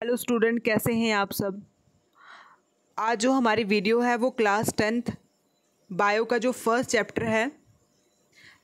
Hello student, कैसे हैं आप सब। आज जो हमारी वीडियो है वो क्लास 10th बायो का जो फर्स्ट चैप्टर है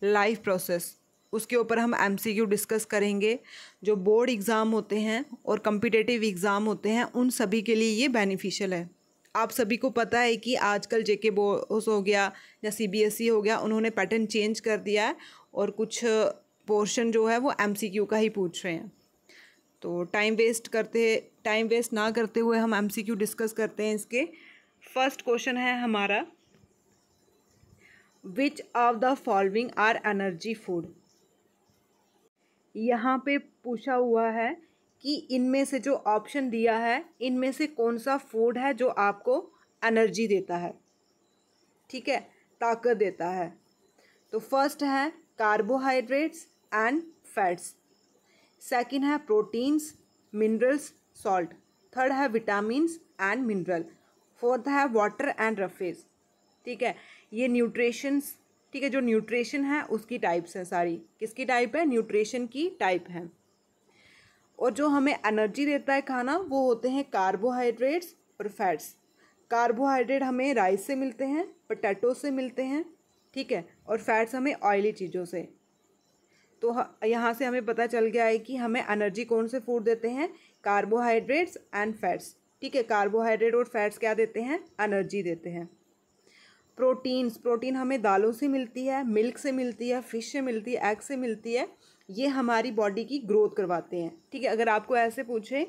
लाइफ प्रोसेस, उसके ऊपर हम एमसीक्यू डिस्कस करेंगे। जो बोर्ड एग्ज़ाम होते हैं और कम्पिटिटिव एग्ज़ाम होते हैं उन सभी के लिए ये बेनिफिशियल है। आप सभी को पता है कि आजकल जेके बोर्ड हो गया या सीबीएसई हो गया, उन्होंने पैटर्न चेंज कर दिया है और कुछ पोर्शन जो है वो एमसीक्यू का ही पूछ रहे हैं। तो टाइम वेस्ट ना करते हुए हम एमसीक्यू डिस्कस करते हैं। इसके फर्स्ट क्वेश्चन है हमारा, which of the following are energy food. यहाँ पे पूछा हुआ है कि इनमें से जो ऑप्शन दिया है इनमें से कौन सा फूड है जो आपको एनर्जी देता है, ठीक है, ताकत देता है। तो फर्स्ट है कार्बोहाइड्रेट्स एंड फैट्स, सेकंड है प्रोटीन्स, मिनरल्स, सॉल्ट, थर्ड है विटामिन्स एंड मिनरल, फोर्थ है वाटर एंड रफेज। ठीक है, ये न्यूट्रिशंस, ठीक है, जो न्यूट्रिशन है उसकी टाइप्स हैं सारी। किसकी टाइप है? न्यूट्रिशन की टाइप है। और जो हमें एनर्जी देता है खाना वो होते हैं कार्बोहाइड्रेट्स और फैट्स। कार्बोहाइड्रेट हमें राइस से मिलते हैं, पोटैटो से मिलते हैं, ठीक है, और फैट्स हमें ऑयली चीज़ों से। तो यहाँ से हमें पता चल गया है कि हमें एनर्जी कौन से फूड देते हैं, कार्बोहाइड्रेट्स एंड फैट्स। ठीक है, कार्बोहाइड्रेट और फैट्स क्या देते हैं? एनर्जी देते हैं। प्रोटीन हमें दालों से मिलती है, मिल्क से मिलती है, फिश से मिलती है, एग से मिलती है। ये हमारी बॉडी की ग्रोथ करवाते हैं। ठीक है, अगर आपको ऐसे पूछे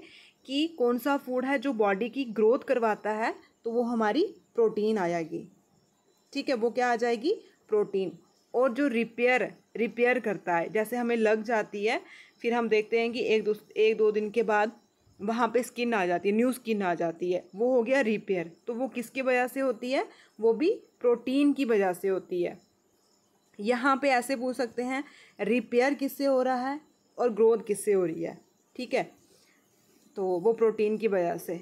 कि कौन सा फूड है जो बॉडी की ग्रोथ करवाता है तो वो हमारी प्रोटीन आ जाएगी। ठीक है, वो क्या आ जाएगी? प्रोटीन। और जो रिपेयर करता है, जैसे हमें लग जाती है फिर हम देखते हैं कि एक दो दिन के बाद वहाँ पे स्किन आ जाती है, न्यू स्किन आ जाती है, वो हो गया रिपेयर। तो वो किसकी वजह से होती है? वो भी प्रोटीन की वजह से होती है। यहाँ पे ऐसे पूछ सकते हैं रिपेयर किससे हो रहा है और ग्रोथ किससे हो रही है। ठीक है, तो वो प्रोटीन की वजह से।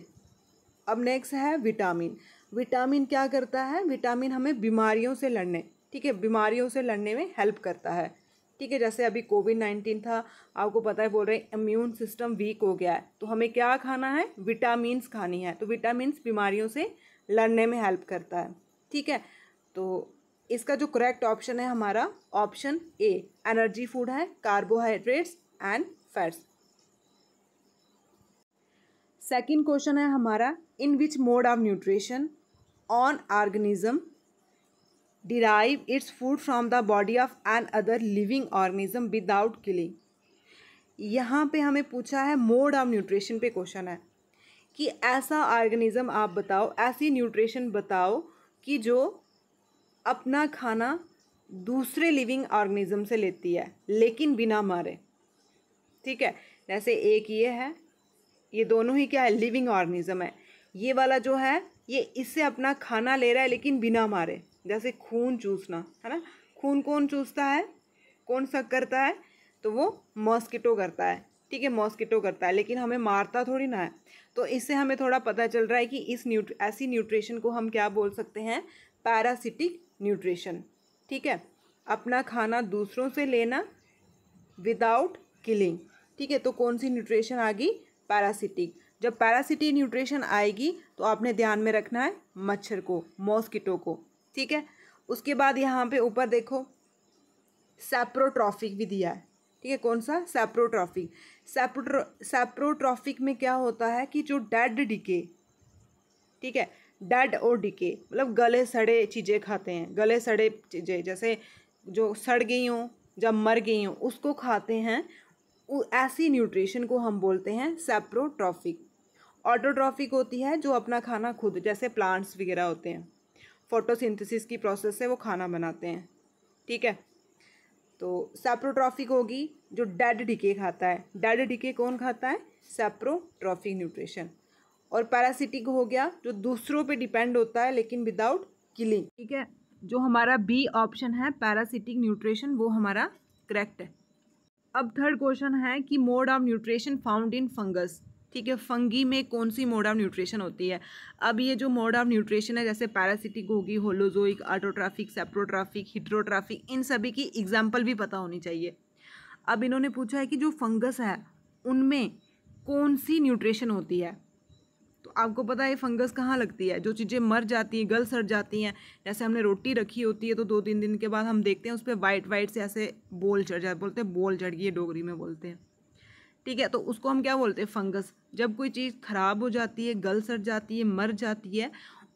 अब नेक्स्ट है विटामिन। विटामिन क्या करता है? विटामिन हमें बीमारियों से लड़ने, ठीक है, बीमारियों से लड़ने में हेल्प करता है। ठीक है, जैसे अभी कोविड-19 था, आपको पता है, बोल रहे हैं इम्यून सिस्टम वीक हो गया है, तो हमें क्या खाना है? विटामिन्स खानी है। तो विटामिन्स बीमारियों से लड़ने में हेल्प करता है। ठीक है, तो इसका जो करेक्ट ऑप्शन है हमारा ऑप्शन ए, एनर्जी फूड है, carbohydrates and fats. Second question है हमारा, in which mode of nutrition on organism derive its food from the body of an other living organism without killing। यहाँ पे हमें पूछा है मोड ऑफ न्यूट्रिशन पे question है कि ऐसा ऑर्गेनिज्म आप बताओ, ऐसी न्यूट्रिशन बताओ कि जो अपना खाना दूसरे लिविंग ऑर्गेनिज्म से लेती है लेकिन बिना मारे। ठीक है, जैसे एक ये है, ये दोनों ही क्या है? लिविंग ऑर्गेनिज्म है। ये वाला जो है ये इससे अपना खाना ले रहा है लेकिन बिना मारे। जैसे खून चूसना है ना, खून कौन चूसता है? कौन सा करता है? तो वो मॉस्किटो करता है। ठीक है, मॉस्किटो करता है, लेकिन हमें मारता थोड़ी ना है। तो इससे हमें थोड़ा पता चल रहा है कि ऐसी न्यूट्रिशन को हम क्या बोल सकते हैं? Parasitic nutrition. ठीक है, अपना खाना दूसरों से लेना विदाउट किलिंग। ठीक है, तो कौन सी न्यूट्रिशन आ गई? पैरासिटिक। जब पैरासिटिक न्यूट्रिशन आएगी तो आपने ध्यान में रखना है मच्छर को, मॉस्किटो को। ठीक है, उसके बाद यहाँ पे ऊपर देखो सैप्रोट्रॉफिक भी दिया है। ठीक है, कौन सा? सैप्रोट्रॉफिक। सैप्रोट्रॉफिक में क्या होता है कि जो डेड डिके, ठीक है, डेड और डिके मतलब गले सड़े चीज़ें खाते हैं, गले सड़े चीज़ें जैसे जो सड़ गई हों, जब मर गई हों, उसको खाते हैं। ऐसी न्यूट्रिशन को हम बोलते हैं सैप्रोट्रॉफिक। ऑटोट्रॉफिक होती है जो अपना खाना खुद, जैसे प्लांट्स वगैरह होते हैं, फोटोसिंथेसिस की प्रोसेस से वो खाना बनाते हैं। ठीक है, तो सैप्रोट्रॉफिक होगी जो डेड डिके खाता है। डेड डिके कौन खाता है? सैप्रोट्रॉफिक न्यूट्रिशन। और पैरासिटिक हो गया जो दूसरों पे डिपेंड होता है लेकिन विदाउट किलिंग। ठीक है, जो हमारा बी ऑप्शन है पैरासिटिक न्यूट्रिशन, वो हमारा करेक्ट है। अब थर्ड क्वेश्चन है कि mode of nutrition found in fungus. ठीक है, फंगी में कौन सी मोड ऑफ न्यूट्रिशन होती है? अब ये जो मोड ऑफ न्यूट्रिशन है, जैसे पैरासिटिक होगी, होलोजोइक, ऑटोट्रॉफिक, सेप्रोट्रॉफिक, हिट्रोट्रॉफिक, इन सभी की एग्जाम्पल भी पता होनी चाहिए। अब इन्होंने पूछा है कि जो फंगस है उनमें कौन सी न्यूट्रिशन होती है। तो आपको पता है फंगस कहाँ लगती है, जो चीज़ें मर जाती हैं, गल सड़ जाती हैं, जैसे हमने रोटी रखी होती है तो 2-3 दिन के बाद हम देखते हैं उस पर वाइट वाइट से ऐसे बोल चढ़ जाए, बोलते हैं बोल चढ़ गई है, डोगरी में बोलते हैं। ठीक है, तो उसको हम क्या बोलते हैं, फंगस। जब कोई चीज़ खराब हो जाती है, गल सड़ जाती है, मर जाती है,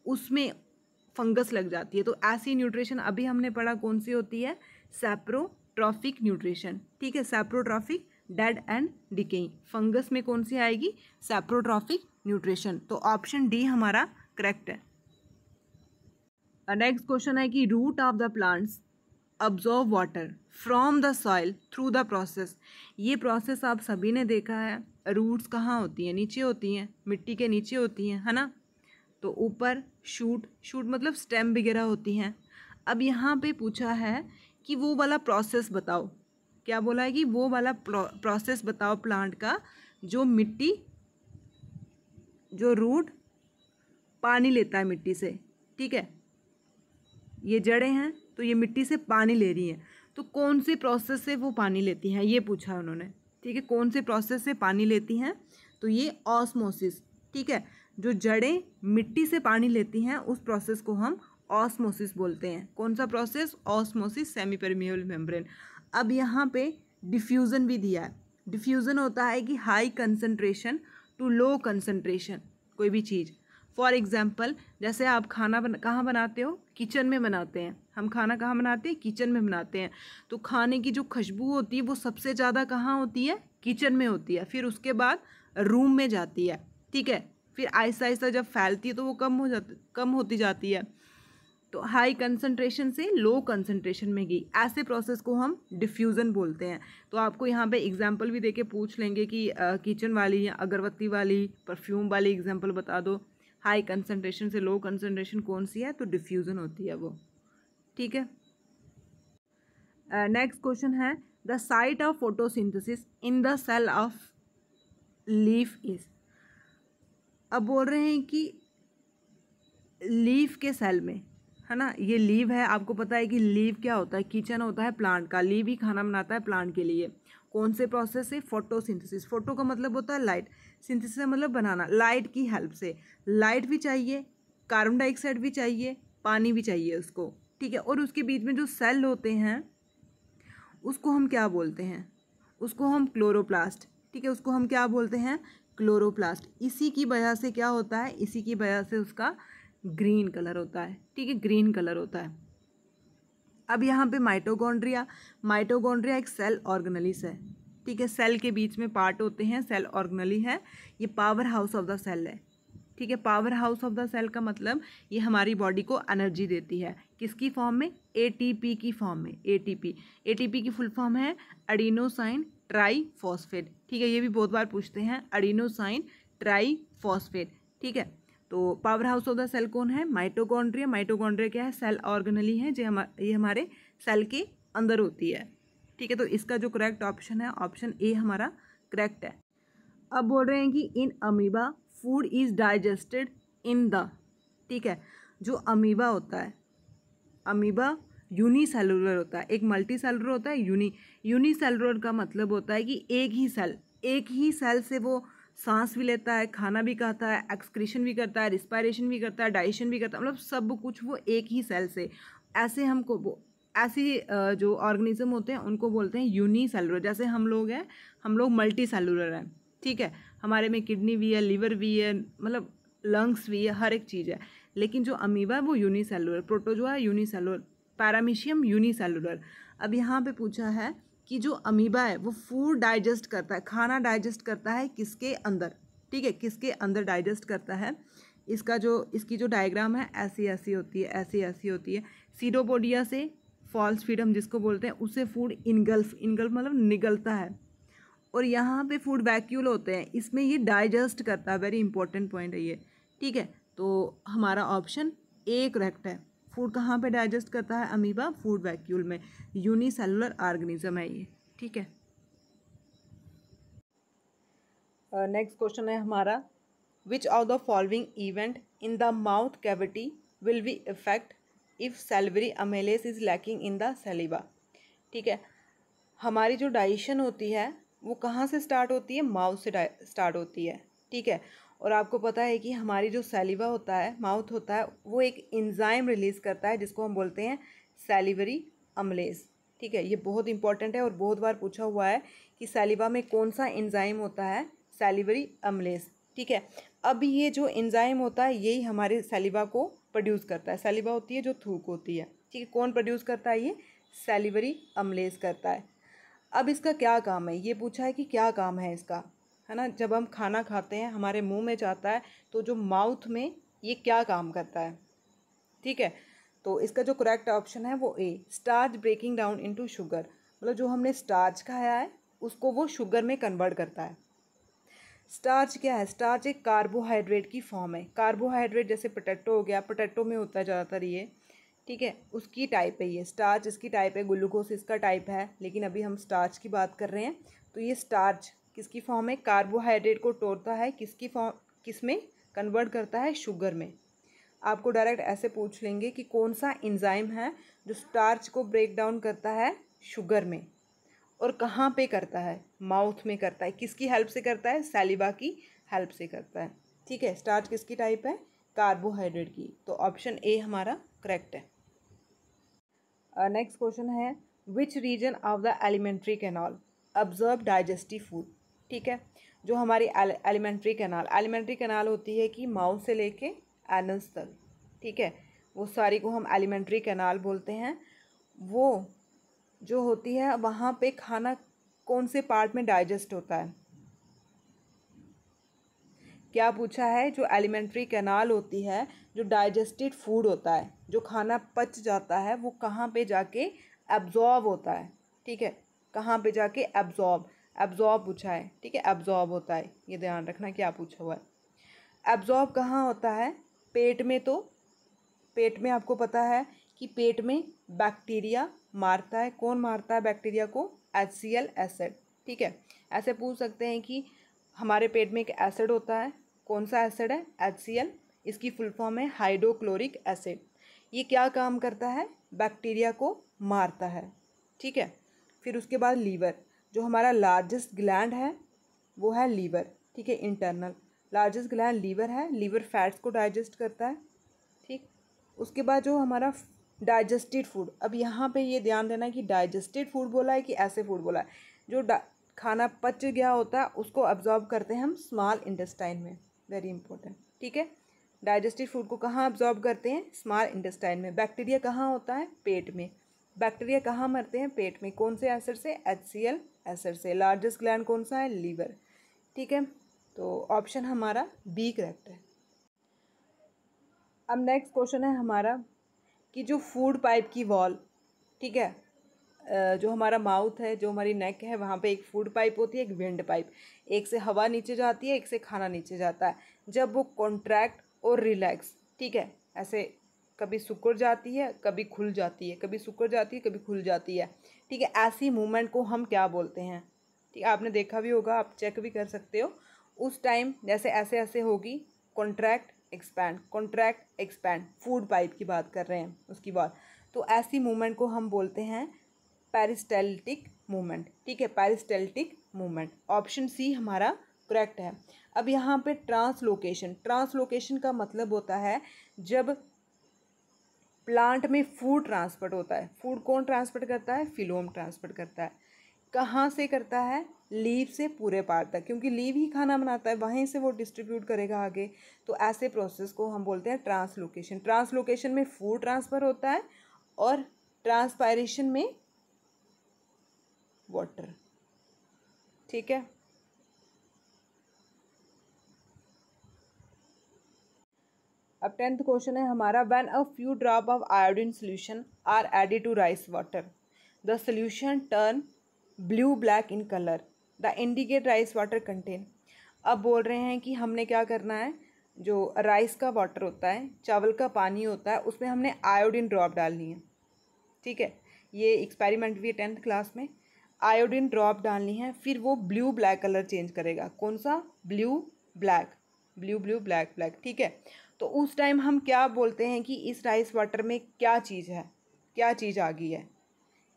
उसमें फंगस लग जाती है। तो ऐसी न्यूट्रिशन अभी हमने पढ़ा कौन सी होती है, सैप्रोट्रॉफिक न्यूट्रिशन। ठीक है, saprotrophic, dead and decaying. Fungus में कौन सी आएगी, सैप्रोट्रॉफिक न्यूट्रिशन। तो ऑप्शन डी हमारा करेक्ट है। नेक्स्ट क्वेश्चन है कि root of the plants absorb water from the soil through the process. ये प्रोसेस आप सभी ने देखा है। रूट्स कहाँ होती हैं, नीचे होती हैं, मिट्टी के नीचे होती हैं, है ना। तो ऊपर शूट, शूट मतलब स्टेम वगैरह होती हैं। अब यहाँ पे पूछा है कि वो वाला प्रोसेस बताओ। क्या बोला है कि वो वाला प्रोसेस बताओ प्लांट का, जो मिट्टी, जो रूट पानी लेता है मिट्टी से। ठीक है, ये जड़ें हैं तो ये मिट्टी से पानी ले रही हैं, तो कौन से प्रोसेस से वो पानी लेती हैं, ये पूछा है उन्होंने। ठीक है, कौन से प्रोसेस से पानी लेती हैं, तो ये ऑस्मोसिस। ठीक है, जो जड़ें मिट्टी से पानी लेती हैं उस प्रोसेस को हम ऑस्मोसिस बोलते हैं। कौन सा process, osmosis, semi permeable membrane. अब यहाँ पे डिफ्यूज़न भी दिया है। डिफ्यूज़न होता है कि high concentration to low concentration कोई भी चीज़। फॉर एग्जाम्पल, जैसे आप खाना कहाँ बनाते हो, किचन में बनाते हैं। हम खाना कहाँ बनाते हैं, किचन में बनाते हैं। तो खाने की जो खुशबू होती है वो सबसे ज़्यादा कहाँ होती है, किचन में होती है। फिर उसके बाद रूम में जाती है। ठीक है, फिर आहिस्ता आहिस्ता जब फैलती है तो वो कम होती जाती है। तो हाई कंसंट्रेशन से लो कंसंट्रेशन में गई, ऐसे प्रोसेस को हम डिफ्यूज़न बोलते हैं। तो आपको यहाँ पे एग्जांपल भी देके पूछ लेंगे कि किचन वाली या अगरबत्ती वाली, परफ्यूम वाली एग्जांपल बता दो। हाई कंसंट्रेशन से लो कंसंट्रेशन कौन सी है, तो डिफ्यूज़न होती है वो। ठीक है, नेक्स्ट क्वेश्चन है the site of photosynthesis in the cell of leaf is. अब बोल रहे हैं कि लीफ के सेल में, है ना, ये लीव है। आपको पता है कि लीव क्या होता है, किचन होता है प्लांट का। लीव ही खाना बनाता है प्लांट के लिए। कौन से प्रोसेस से, फोटोसिंथेसिस। फोटो का मतलब होता है लाइट, सिंथेसिस का मतलब बनाना। लाइट की हेल्प से, लाइट भी चाहिए, कार्बन डाइऑक्साइड भी चाहिए, पानी भी चाहिए उसको। ठीक है, और उसके बीच में जो सेल होते हैं उसको हम क्या बोलते हैं, उसको हम क्लोरोप्लास्ट। ठीक है, उसको हम क्या बोलते हैं, क्लोरोप्लास्ट। इसी की वजह से क्या होता है, इसी की वजह से उसका ग्रीन कलर होता है। ठीक है, ग्रीन कलर होता है। अब यहाँ पे माइटोकॉन्ड्रिया, माइटोकॉन्ड्रिया एक सेल ऑर्गेनेलिस है। ठीक है, सेल के बीच में पार्ट होते हैं, सेल ऑर्गेनेली है। ये power house of the cell है। ठीक है, power house of the cell का मतलब ये हमारी बॉडी को एनर्जी देती है। किसकी फॉर्म में, एटीपी की फॉर्म में। एटीपी, एटीपी की फुल फॉर्म है एडिनोसाइन ट्राईफॉस्फेट। ठीक है, ये भी बहुत बार पूछते हैं, एडिनोसाइन ट्राईफॉस्फेट। ठीक है, तो power house of the cell कौन है, माइटोकॉन्ड्रिया। माइटोकॉन्ड्रिया क्या है, सेल ऑर्गेनेली है, जो ये हमारे सेल के अंदर होती है। ठीक है, तो इसका जो करेक्ट ऑप्शन है, ऑप्शन ए हमारा करेक्ट है। अब बोल रहे हैं कि in amoeba food is digested in the. ठीक है, जो अमीबा होता है, अमीबा यूनिसेलुलर होता है, एक मल्टी सेलुलर होता है, यूनिसेलुलर का मतलब होता है कि एक ही सेल से वो सांस भी लेता है, खाना भी खाता है, एक्सक्रीशन भी करता है, रिस्पायरेशन भी करता है, डाइजेशन भी करता है, मतलब सब कुछ वो एक ही सेल से। ऐसे हमको ऐसी जो ऑर्गेनिज्म होते हैं उनको बोलते हैं यूनिसेलुलर। जैसे हम लोग हैं, हम लोग मल्टी सेलुलर हैं। ठीक है, हमारे में किडनी भी है, लिवर भी है, मतलब लंग्स भी है, हर एक चीज़ है। लेकिन जो अमीबा है वो यूनिसेलुलर, प्रोटोजोआ है यूनिसेलुलर, पैरामीशियम यूनिसेलुलर। अब यहाँ पे पूछा है कि जो अमीबा है वो फूड डाइजेस्ट करता है, खाना डाइजेस्ट करता है किसके अंदर। ठीक है, किसके अंदर डाइजेस्ट करता है। इसकी जो डायग्राम है ऐसी ऐसी होती है, ऐसी ऐसी होती है। सीडोपोडिया से फॉल्स फीड हम जिसको बोलते हैं, उससे फूड इनगल्फ मतलब निगलता है। और यहाँ पे फूड वैक्यूल होते हैं, इसमें ये डाइजेस्ट करता है। वेरी इंपॉर्टेंट पॉइंट है ये। ठीक है, तो हमारा ऑप्शन ए करेक्ट है। फूड कहाँ पे डाइजेस्ट करता है, अमीबा फूड वैक्यूल में, यूनिसेलुलर ऑर्गेनिज्म है ये। ठीक है, नेक्स्ट क्वेश्चन है हमारा which of the following event in the mouth cavity will be effect if salivary amylase is lacking in the saliva. ठीक है, हमारी जो डाइजेशन होती है वो कहाँ से स्टार्ट होती है? माउथ से स्टार्ट होती है, ठीक है। और आपको पता है कि हमारी जो सैलिवा होता है, माउथ होता है, वो एक एंजाइम रिलीज़ करता है जिसको हम बोलते हैं सैलिवरी अम्लेज, ठीक है। ये बहुत इंपॉर्टेंट है और बहुत बार पूछा हुआ है कि सैलिवा में कौन सा एंजाइम होता है? सैलिवरी अम्लेज, ठीक है। अब ये जो एंजाइम होता है यही हमारे सैलिवा को प्रोड्यूस करता है। सैलिवा होती है जो थूक होती है, ठीक है। कौन प्रोड्यूस करता है? ये सैलिवरी अम्लेज करता है। अब इसका क्या काम है? ये पूछा है कि क्या काम है इसका, है ना। जब हम खाना खाते हैं हमारे मुंह में जाता है तो जो माउथ में ये क्या काम करता है, ठीक है। तो इसका जो करेक्ट ऑप्शन है वो A, starch breaking down into sugar, मतलब जो हमने स्टार्च खाया है उसको वो शुगर में कन्वर्ट करता है। स्टार्च क्या है? स्टार्च एक कार्बोहाइड्रेट की फॉर्म है। कार्बोहाइड्रेट जैसे पोटैटो हो गया, पोटैटो में होता है ज़्यादातर ये, ठीक है, उसकी टाइप है ये। स्टार्च इसकी टाइप है, ग्लूकोज इसका टाइप है, लेकिन अभी हम स्टार्च की बात कर रहे हैं। तो ये स्टार्च किसकी फॉर्म है? कार्बोहाइड्रेट को तोड़ता है, किसकी फॉर्म, किस में कन्वर्ट करता है? शुगर में। आपको डायरेक्ट ऐसे पूछ लेंगे कि कौन सा एंजाइम है जो स्टार्च को ब्रेक डाउन करता है शुगर में, और कहाँ पे करता है? माउथ में करता है। किसकी हेल्प से करता है? सैलिवा की हेल्प से करता है, ठीक है। स्टार्च किसकी टाइप है? कार्बोहाइड्रेट की। तो ऑप्शन ए हमारा करेक्ट है। नेक्स्ट क्वेश्चन है, which region of the alimentary canal observe digestive food, ठीक है। जो हमारी एलिमेंट्री कैनाल होती है कि माउथ से लेके एनस तक, ठीक है, वो सारी को हम एलिमेंट्री कैनाल बोलते हैं। वो जो होती है वहाँ पे खाना कौन से पार्ट में डाइजेस्ट होता है? क्या पूछा है? जो एलिमेंट्री कैनाल होती है, जो डाइजेस्टेड फूड होता है, जो खाना पच जाता है, वो कहाँ पे जाके एब्जॉर्ब होता है, ठीक है। कहाँ पे जाके एब्जॉर्ब पूछा है, ठीक है, एब्जॉर्ब होता है। ये ध्यान रखना क्या पूछा हुआ है। एब्जॉर्ब कहाँ होता है? पेट में। तो पेट में आपको पता है कि पेट में बैक्टीरिया मारता है। कौन मारता है बैक्टीरिया को? HCl एसिड, ठीक है। ऐसे पूछ सकते हैं कि हमारे पेट में एक एसिड होता है, कौन सा एसिड है? HCl, इसकी फुल फॉर्म है हाइड्रोक्लोरिक एसिड। ये क्या काम करता है? बैक्टीरिया को मारता है, ठीक है। फिर उसके बाद लीवर, जो हमारा लार्जेस्ट ग्लैंड है वो है लीवर, ठीक है, इंटरनल लार्जेस्ट ग्लैंड लीवर है। लीवर फैट्स को डाइजेस्ट करता है, ठीक। उसके बाद जो हमारा डाइजेस्टेड फूड, अब यहाँ पे ये ध्यान देना है कि डाइजेस्टेड फूड बोला है कि ऐसे फूड बोला है। जो खाना पच गया होता है उसको अब्जॉर्ब करते हैं हम स्मॉल इंटेस्टाइन में, वेरी इंपॉर्टेंट, ठीक है। डाइजेस्टिव फूड को कहाँ अब्जॉर्ब करते हैं? स्मॉल इंटेस्टाइन में। बैक्टीरिया कहाँ होता है? पेट में। बैक्टीरिया कहाँ मरते हैं? पेट में। कौन से एसिड से? HCl एसिड से। लार्जेस्ट ग्लैंड कौन सा है? लीवर, ठीक है। तो ऑप्शन हमारा बी करेक्ट है। अब नेक्स्ट क्वेश्चन है हमारा कि जो फूड पाइप की वॉल, ठीक है, जो हमारा माउथ है, जो हमारी नेक है, वहाँ पे एक फूड पाइप होती है, एक विंड पाइप। एक से हवा नीचे जाती है, एक से खाना नीचे जाता है। जब वो कॉन्ट्रैक्ट और रिलैक्स, ठीक है, ऐसे कभी सिकुड़ जाती है, कभी खुल जाती है, कभी सिकुड़ जाती है, कभी खुल जाती है, ठीक है। ऐसी मूवमेंट को हम क्या बोलते हैं? ठीक है, आपने देखा भी होगा, आप चेक भी कर सकते हो। उस टाइम जैसे ऐसे ऐसे होगी, कॉन्ट्रैक्ट एक्सपैंड, फूड पाइप की बात कर रहे हैं उसकी बात। तो ऐसी मूवमेंट को हम बोलते हैं पेरिस्टाल्टिक मूवमेंट, ठीक है, पेरिस्टाल्टिक मूवमेंट। ऑप्शन सी हमारा करेक्ट है। अब यहाँ पे ट्रांसलोकेशन का मतलब होता है जब प्लांट में फूड ट्रांसपोर्ट होता है। फूड कौन ट्रांसपोर्ट करता है? फिलोम ट्रांसपोर्ट करता है। कहाँ से करता है? लीव से पूरे पार्ट तक, क्योंकि लीव ही खाना बनाता है, वहीं से वो डिस्ट्रीब्यूट करेगा आगे। तो ऐसे प्रोसेस को हम बोलते हैं ट्रांसलोकेशन। ट्रांसलोकेशन में फूड ट्रांसफ़र होता है और ट्रांसपायरेशन में वाटर, ठीक है। अब 10th क्वेश्चन है हमारा, when a few drop of iodine solution are added to rice water the solution turn blue black in colour, the indicate rice water contain. अब बोल रहे हैं कि हमने क्या करना है, जो राइस का वाटर होता है, चावल का पानी होता है, उसमें हमने आयोडीन ड्रॉप डालनी है, ठीक है। ये एक्सपेरिमेंट भी है 10th क्लास में। आयोडीन ड्रॉप डालनी है, फिर वो ब्लू ब्लैक कलर चेंज करेगा। कौन सा? ब्लू ब्लैक, ठीक है। तो उस टाइम हम क्या बोलते हैं कि इस राइस वाटर में क्या चीज़ है, क्या चीज़ आ गई है,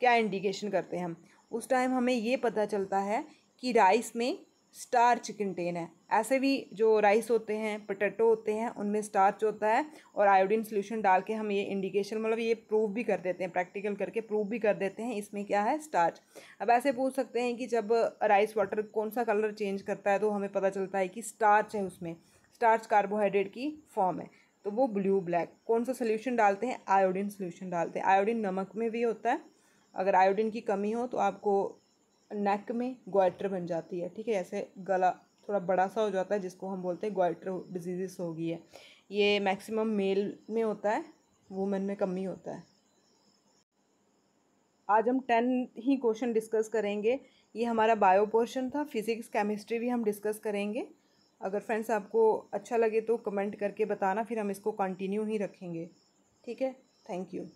क्या इंडिकेशन करते हैं हम? उस टाइम हमें ये पता चलता है कि राइस में स्टार्च कंटेन है। ऐसे भी जो राइस होते हैं, पोटैटो होते हैं, उनमें स्टार्च होता है और आयोडीन सोल्यूशन डाल के हम ये इंडिकेशन मतलब ये प्रूव भी कर देते हैं, प्रैक्टिकल करके प्रूव भी कर देते हैं इसमें क्या है, स्टार्च। अब ऐसे पूछ सकते हैं कि जब राइस वाटर कौन सा कलर चेंज करता है, तो हमें पता चलता है कि स्टार्च है उसमें, स्टार्च कार्बोहाइड्रेट की फॉर्म है, तो वो ब्लू ब्लैक। कौन सा सोल्यूशन डालते हैं, आयोडीन सोल्यूशन डालते हैं। आयोडीन नमक में भी होता है, अगर आयोडीन की कमी हो तो आपको नेक में ग्वाइटर बन जाती है, ठीक है, ऐसे गला थोड़ा बड़ा सा हो जाता है जिसको हम बोलते हैं ग्वाइटर डिजीज़ हो गई है। ये मैक्सिमम मेल में होता है, वुमेन में कम ही होता है। आज हम 10 ही क्वेश्चन डिस्कस करेंगे। ये हमारा बायो पोर्शन था, फिजिक्स केमिस्ट्री भी हम डिस्कस करेंगे। अगर फ्रेंड्स आपको अच्छा लगे तो कमेंट करके बताना, फिर हम इसको कंटिन्यू ही रखेंगे। ठीक है, थैंक यू।